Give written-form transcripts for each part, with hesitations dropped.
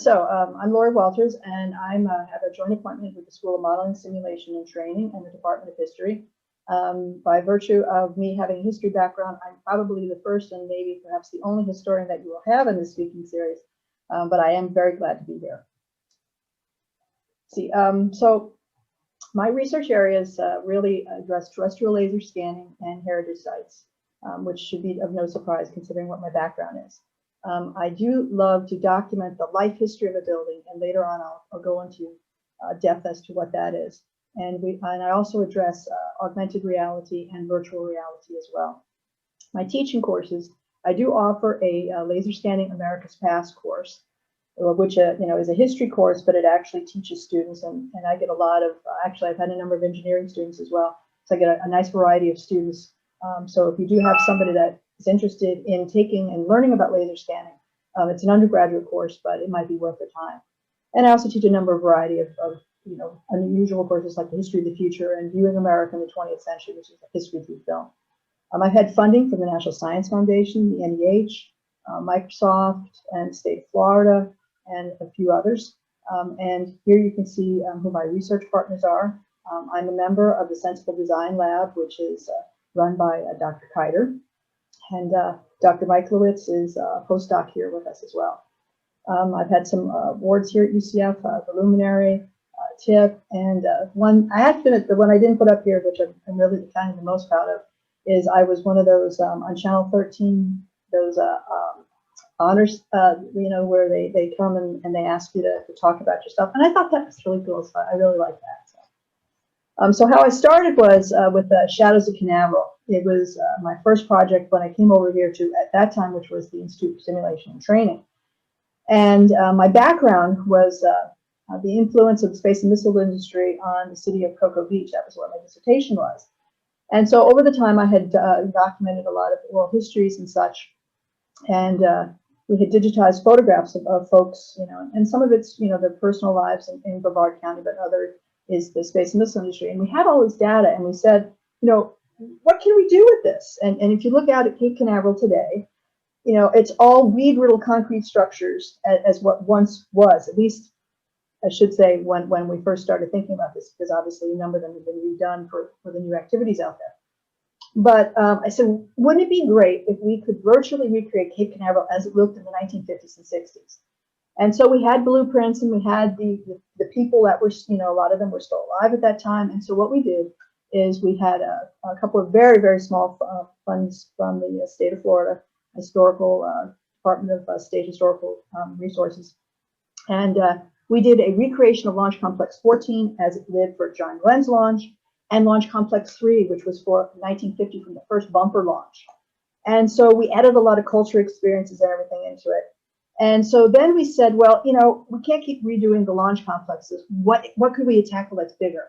I'm Lori Walters, and I have a joint appointment with the School of Modeling, Simulation, and Training and the Department of History. By virtue of me having a history background, I'm probably the first and maybe perhaps the only historian that you will have in this speaking series, but I am very glad to be here. So my research areas really address terrestrial laser scanning and heritage sites, which should be of no surprise considering what my background is. I do love to document the life history of a building, and later on I'll go into depth as to what that is. And I also address augmented reality and virtual reality as well. My teaching courses, I do offer a Laser Scanning America's Past course, which is a history course, but it actually teaches students, and I get a lot of, actually I've had a number of engineering students as well, so I get a nice variety of students. So if you do have somebody that is interested in taking and learning about laser scanning, it's an undergraduate course, but it might be worth the time. And I also teach a variety of unusual courses like the history of the future and viewing America in the 20th century, which is a history through film. I've had funding from the National Science Foundation, the NEH, Microsoft, and the state of Florida, and a few others. And here you can see who my research partners are. I'm a member of the SENSEable Design Lab, which is run by Dr. Kiter. And Dr. Mikulowicz is a postdoc here with us as well. I've had some awards here at UCF, the Luminary, TIP, and one I have to admit, the one I didn't put up here, which I'm really kind of the most proud of, is I was one of those on Channel 13, those honors, where they come and they ask you to talk about your stuff, and I thought that was really cool. So I really like that. So how I started was with Shadows of Canaveral. It was my first project when I came over here to, at that time, which was the Institute for Simulation and Training. And my background was the influence of the space and missile industry on the city of Cocoa Beach. That was what my dissertation was. And so over the time, I had documented a lot of oral histories and such. And we had digitized photographs of folks, and some of it's, their personal lives in Brevard County, but other is the space and missile industry. And we had all this data, and we said, what can we do with this? And if you look out at Cape Canaveral today, it's all weed-riddled concrete structures as what once was, at least I should say when we first started thinking about this, because obviously a number of them have been redone for the new activities out there. But I said, wouldn't it be great if we could virtually recreate Cape Canaveral as it looked in the 1950s and 60s? And so we had blueprints, and we had the people that were, a lot of them were still alive at that time. And so what we did is we had a couple of very, very small funds from the state of Florida, Historical Department of State Historical Resources. And we did a recreation of Launch Complex 14 as it did for John Glenn's launch, and Launch Complex 3, which was for 1950 from the first bumper launch. And so we added a lot of culture experiences and everything into it. And so then we said, well, we can't keep redoing the launch complexes. What could we tackle that's bigger?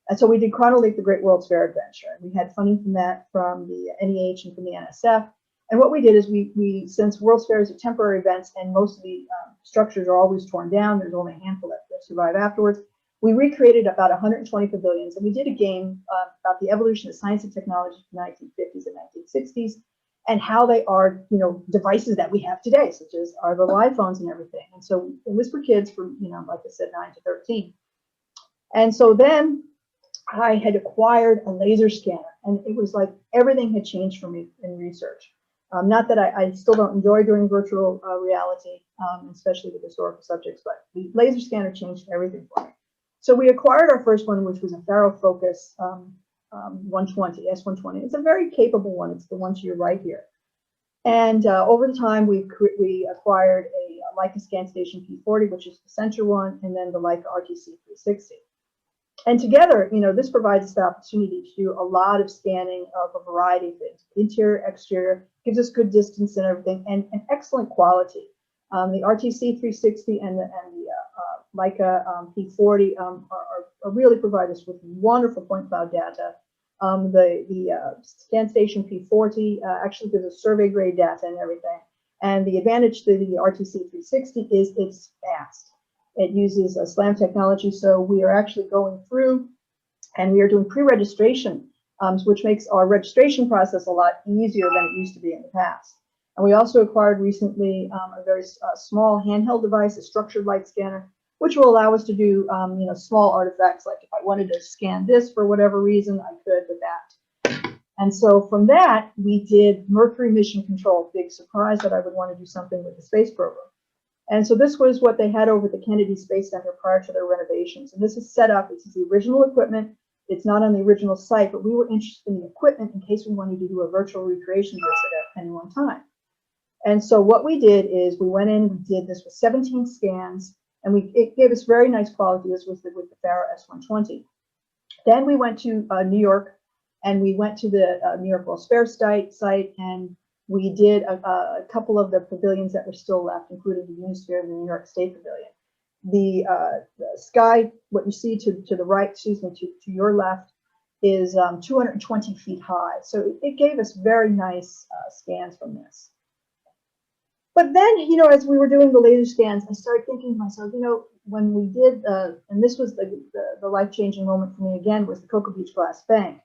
And so we did Chronolink, the Great World's Fair Adventure. We had funding from that from the NEH and from the NSF. And what we did is since World's Fairs are temporary events and most of the structures are always torn down, there's only a handful that survive afterwards, we recreated about 120 pavilions, and we did a game about the evolution of science and technology from the 1950s and 1960s, and how they are, devices that we have today, such as our little iPhones and everything. And so it was for kids from, like I said, 9 to 13. And so then I had acquired a laser scanner, and it was like everything had changed for me in research. Not that I still don't enjoy doing virtual reality, especially with historical subjects, but the laser scanner changed everything for me. So we acquired our first one, which was a Faro Focus 120, S120. It's a very capable one. It's the one to your right here. And over the time, we acquired a Leica Scan Station P40, which is the center one, and then the Leica RTC 360. And together, this provides us the opportunity to do a lot of scanning of a variety of things, interior, exterior, gives us good distance and everything, and excellent quality. The RTC 360 and the Leica P40 are really provide us with wonderful point cloud data. The Scan Station P40 actually gives us survey grade data and everything. And the advantage to the RTC 360 is it's fast. It uses SLAM technology, so we are actually going through and we are doing pre-registration, which makes our registration process a lot easier than it used to be in the past. And we also acquired recently a very small handheld device, a structured light scanner, which will allow us to do small artifacts. Like if I wanted to scan this for whatever reason, I could with that. And so from that, we did Mercury mission control. Big surprise that I would want to do something with the space program. And so this was what they had over at the Kennedy Space Center prior to their renovations. And this is set up. This is the original equipment. It's not on the original site, but we were interested in the equipment in case we wanted to do a virtual recreation visit at any one time. And so what we did is we went in, we did this with 17 scans, and it gave us very nice quality. This was with the Faro S120. Then we went to New York, and we went to the New York World's Fair site, and we did a couple of the pavilions that were still left, including the Unisphere and the New York State Pavilion. The sky, what you see to the right, excuse me, to your left, is 220 feet high. So it gave us very nice scans from this. But then, as we were doing the laser scans, I started thinking to myself, when we did, and this was the life-changing moment for me again, was the Cocoa Beach Glass Bank.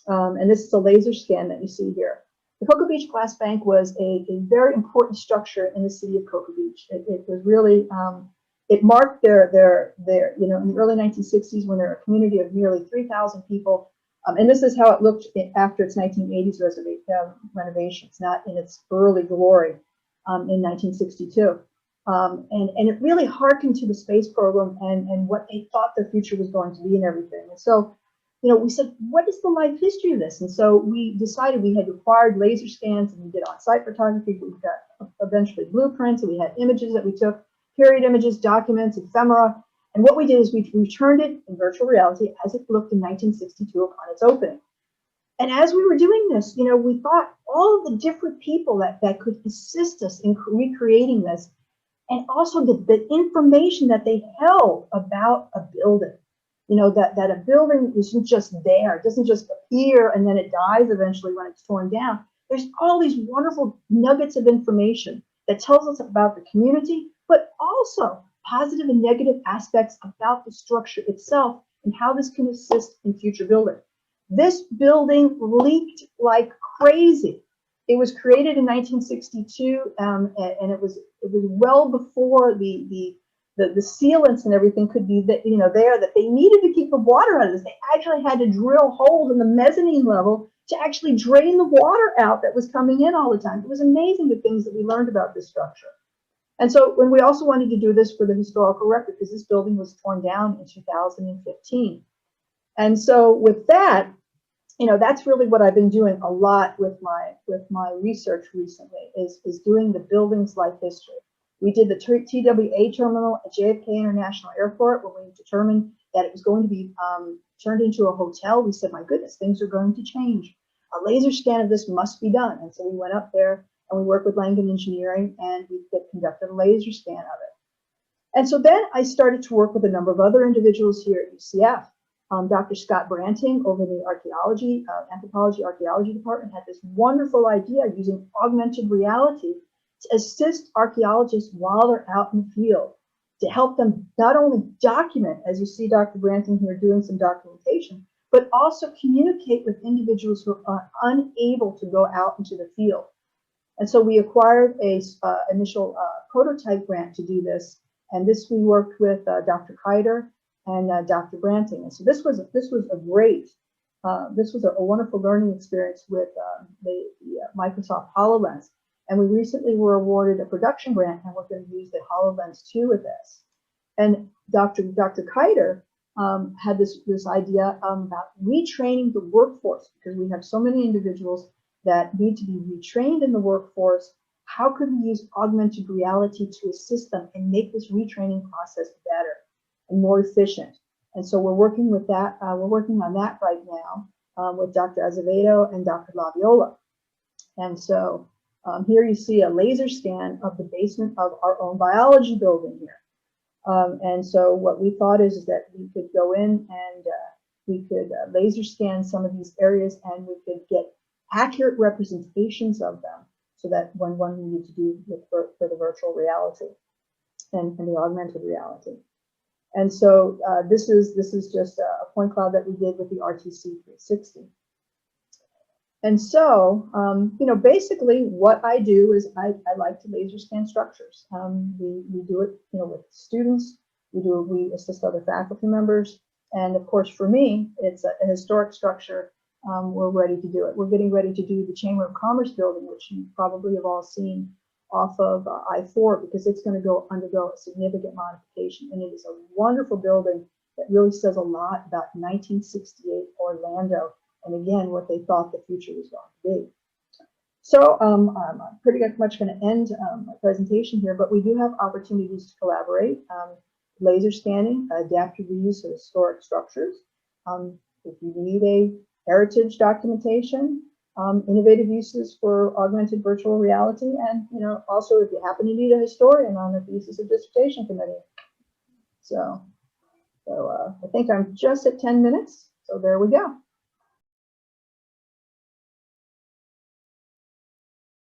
And this is a laser scan that you see here. The Cocoa Beach Glass Bank was a very important structure in the city of Cocoa Beach. It was really, it marked their in the early 1960s when there were a community of nearly 3,000 people. And this is how it looked after its 1980s renovations, not in its early glory in 1962. And it really harkened to the space program and what they thought their future was going to be and everything. And so, we said, what is the life history of this? And so we decided we had acquired laser scans, and we did on-site photography. We got eventually blueprints, and we had images that we took, period images, documents, ephemera. And what we did is we returned it in virtual reality as it looked in 1962 upon its opening. And as we were doing this, we thought all of the different people that could assist us in recreating this, and also the information that they held about a building. That a building isn't just there. It doesn't just appear and then it dies eventually when it's torn down. There's all these wonderful nuggets of information that tells us about the community, but also positive and negative aspects about the structure itself and how this can assist in future building. This building leaked like crazy. It was created in 1962, and it was well before the sealants and everything could be there, that they needed to keep the water out of this. They actually had to drill holes in the mezzanine level to actually drain the water out that was coming in all the time. It was amazing the things that we learned about this structure. And so when we also wanted to do this for the historical record, because this building was torn down in 2015. And so with that, that's really what I've been doing a lot with my research recently, is doing the building's life history. We did the TWA terminal at JFK International Airport when we determined that it was going to be turned into a hotel. We said, my goodness, things are going to change. A laser scan of this must be done. And so we went up there and we worked with Langdon Engineering, and we conducted a laser scan of it. And so then I started to work with a number of other individuals here at UCF. Dr. Scott Branting over the anthropology archaeology department had this wonderful idea using augmented reality to assist archaeologists while they're out in the field, to help them not only document, as you see Dr. Branting here doing some documentation, but also communicate with individuals who are unable to go out into the field. And so we acquired a initial prototype grant to do this, and this we worked with Dr. Kiter and Dr. Branting. And so this was a great, this was a wonderful learning experience with the Microsoft HoloLens. And we recently were awarded a production grant, and we're going to use the HoloLens 2 with this. And Dr. Kiter had this idea about retraining the workforce, because we have so many individuals that need to be retrained in the workforce. How could we use augmented reality to assist them and make this retraining process better and more efficient? And so we're working with that. We're working on that right now with Dr. Azevedo and Dr. Laviola. And so here you see a laser scan of the basement of our own biology building here. And so what we thought is that we could go in and we could laser scan some of these areas, and we could get accurate representations of them, so that when one needed to do for the virtual reality and the augmented reality. And so this is just a point cloud that we did with the RTC 360. And so, you know, basically what I do is I like to laser scan structures. We do it, you know, with students. We assist other faculty members. And of course, for me, it's a historic structure. We're ready to do it. We're getting ready to do the Chamber of Commerce building, which you probably have all seen off of I-4, because it's going to undergo a significant modification. And it is a wonderful building that really says a lot about 1968 Orlando, and again, what they thought the future was going to be. So I'm pretty much going to end my presentation here, but we do have opportunities to collaborate. Laser scanning, adaptive reuse of historic structures. If you need a heritage documentation, innovative uses for augmented virtual reality, and you know, also if you happen to need a historian on the thesis or dissertation committee. So I think I'm just at 10 minutes, so there we go.